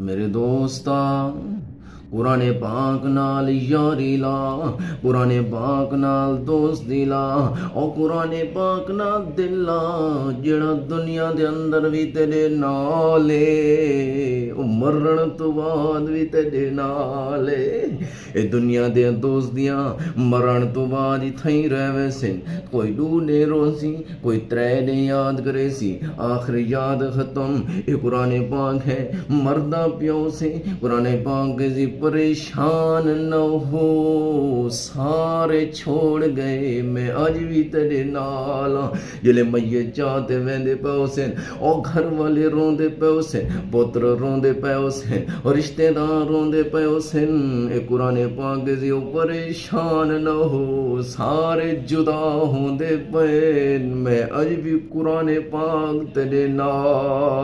میرے دوستا قرآن پاک نال یاری لا، قرآن پاک نال دوستی لا، اور قرآن پاک نال دل لا، جڑا دنیا دے اندر بھی تیرے نال ہے، مرن تو بعد بھی تیرے نال ہے۔ اے دنیا دے دوستیاں مرن تو بعد ہی تھیں رہے سن، کوئی 2 نے روزی، کوئی 3 نے یاد کرے سی، آخر یاد ختم۔ اے قرآن پاک ہے مردہ پیو سے، قرآن پاک سے پریشان نہ ہو، سارے چھوڑ گئے میں آج بھی تیرے نال ہاں۔ جلے میت چاہتے ویندے پیو سن، اور گھر والے روندے پیو سن، پتر روندے پیو سن، اور رشتہ دار روندے پیو سن، اے قرآن پاک سے پریشان نہ ہو، سارے جدا ہوندے پین، میں اج بھی قرآن پاک تیرے نال